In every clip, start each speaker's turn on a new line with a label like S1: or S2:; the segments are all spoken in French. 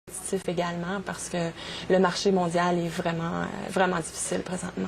S1: compétitif également parce que le marché mondial est vraiment difficile présentement.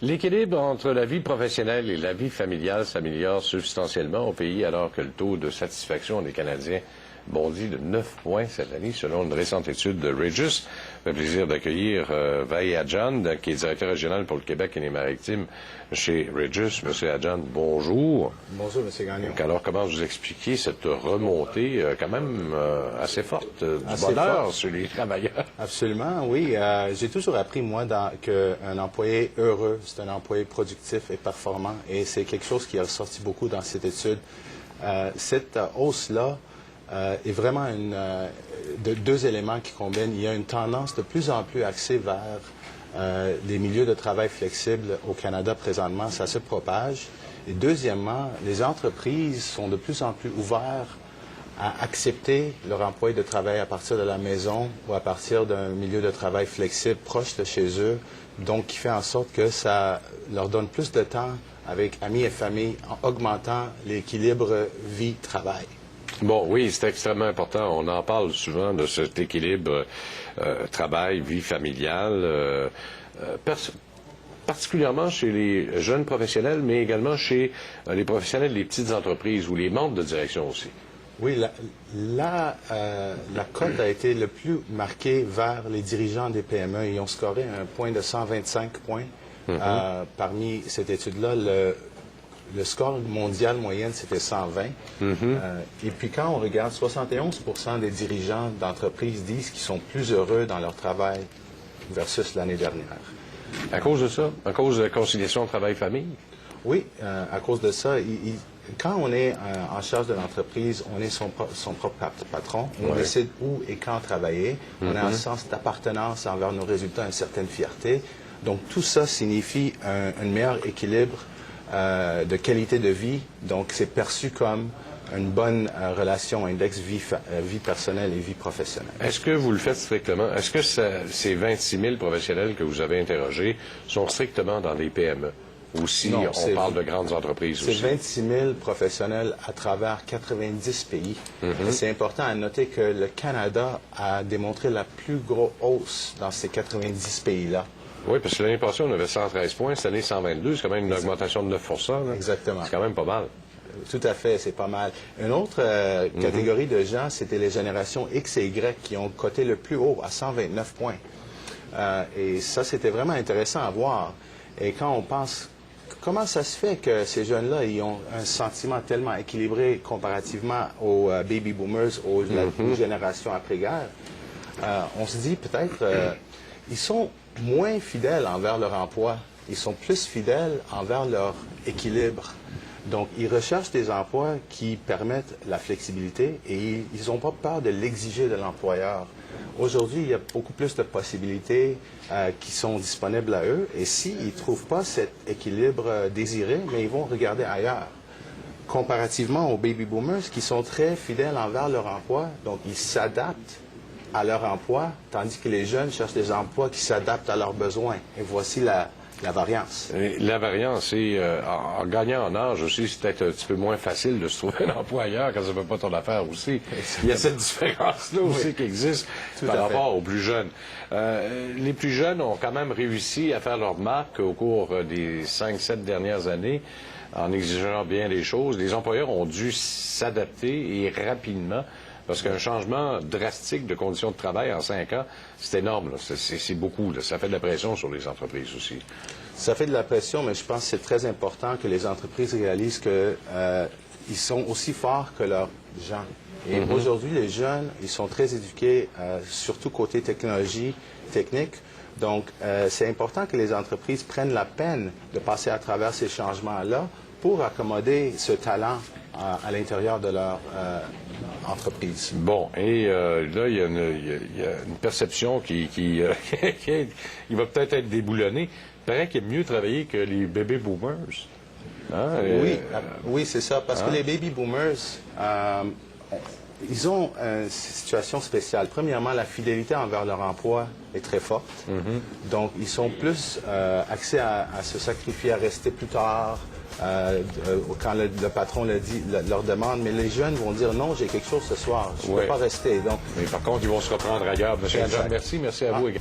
S2: L'équilibre entre la vie professionnelle et la vie familiale s'améliore substantiellement au pays alors que le taux de satisfaction des Canadiens bondit de 9 points cette année selon une récente étude de Regis. Ça fait plaisir d'accueillir Vahe Adjan, qui est directeur régional pour le Québec et les Maritimes chez Regis. Monsieur Adjan, bonjour.
S3: Bonjour, M. Gagnon.
S2: Donc, alors, comment vous expliquez cette remontée quand même assez forte du bonheur chez les travailleurs?
S3: Absolument, oui. J'ai toujours appris, moi, qu'un employé heureux, c'est un employé productif et performant. Et c'est quelque chose qui est ressorti beaucoup dans cette étude. Cette hausse-là est vraiment de deux éléments qui combinent. Il y a une tendance de plus en plus axée vers les milieux de travail flexibles au Canada présentement. Ça se propage. Et deuxièmement, les entreprises sont de plus en plus ouvertes à accepter leur employé de travail à partir de la maison ou à partir d'un milieu de travail flexible proche de chez eux, donc qui fait en sorte que ça leur donne plus de temps avec amis et famille en augmentant l'équilibre vie-travail.
S2: Bon, oui, c'est extrêmement important. On en parle souvent de cet équilibre travail, vie familiale, particulièrement chez les jeunes professionnels, mais également chez les professionnels des petites entreprises ou les membres de direction aussi.
S3: Oui, la cote a été le plus marquée vers les dirigeants des PME. Ils ont scoré un point de 125 points. Parmi cette étude-là, le score mondial moyenne, c'était 120. Et puis quand on regarde, 71 des dirigeants d'entreprises disent qu'ils sont plus heureux dans leur travail versus l'année dernière.
S2: À cause de ça? À cause de la conciliation travail-famille?
S3: Oui, à cause de ça. Quand on est en charge de l'entreprise, on est son propre patron. On décide où et quand travailler. On a un sens d'appartenance envers nos résultats, une certaine fierté. Donc tout ça signifie un meilleur équilibre de qualité de vie. Donc c'est perçu comme une bonne relation index vie personnelle et vie professionnelle.
S2: Est-ce que vous le faites strictement? Est-ce que ces 26 000 professionnels que vous avez interrogés sont strictement dans des PME? Ou si
S3: Non,
S2: on parle de grandes entreprises aussi?
S3: C'est 26 000 professionnels à travers 90 pays. C'est important à noter que le Canada a démontré la plus grosse hausse dans ces 90 pays-là.
S2: Oui, parce que l'année passée, on avait 113 points. Cette année, 122. C'est quand même une augmentation de 9 là.
S3: Exactement.
S2: C'est quand même pas mal.
S3: Tout à fait, c'est pas mal. Une autre catégorie de gens, c'était les générations X et Y qui ont coté le plus haut, à 129 points. Et ça, c'était vraiment intéressant à voir. Et quand on pense, comment ça se fait que ces jeunes-là, ils ont un sentiment tellement équilibré comparativement aux baby boomers, aux générations après-guerre, on se dit peut-être, ils sont moins fidèles envers leur emploi. Ils sont plus fidèles envers leur équilibre. Donc, ils recherchent des emplois qui permettent la flexibilité et ils n'ont pas peur de l'exiger de l'employeur. Aujourd'hui, il y a beaucoup plus de possibilités qui sont disponibles à eux et s'ils ne trouvent pas cet équilibre désiré, mais ils vont regarder ailleurs. Comparativement aux baby boomers qui sont très fidèles envers leur emploi, donc ils s'adaptent à leur emploi, tandis que les jeunes cherchent des emplois qui s'adaptent à leurs besoins. Et voici la variance.
S2: La variance, et en gagnant en âge aussi, c'est peut-être un petit peu moins facile de se trouver un emploi ailleurs quand ça ne fait pas ton affaire aussi. Il y a cette différence-là aussi qui existe par rapport aux plus jeunes. Les plus jeunes ont quand même réussi à faire leur marque au cours des 5-7 dernières années en exigeant bien des choses. Les employeurs ont dû s'adapter et rapidement. Parce qu'un changement drastique de conditions de travail en 5 ans, c'est énorme. C'est beaucoup. Là. Ça fait de la pression sur les entreprises aussi.
S3: Ça fait de la pression, mais je pense que c'est très important que les entreprises réalisent qu'ils sont aussi forts que leurs gens. Et aujourd'hui, les jeunes, ils sont très éduqués, surtout côté technologie, technique. Donc, c'est important que les entreprises prennent la peine de passer à travers ces changements-là pour accommoder ce talent à l'intérieur de leur entreprise.
S2: Bon, et là, il y a une perception qui il va peut-être être déboulonnée. Il paraît qu'il est mieux travailler que les baby boomers. Hein?
S3: Oui, c'est ça. Parce que les baby boomers, ils ont une situation spéciale. Premièrement, la fidélité envers leur emploi est très forte. Donc, ils sont plus axés à se sacrifier, à rester plus tard, quand le patron leur demande, mais les jeunes vont dire non, j'ai quelque chose ce soir, je ne peux pas rester. Donc,
S2: mais par contre, ils vont se reprendre ailleurs. Monsieur John, merci à vous.
S4: 100%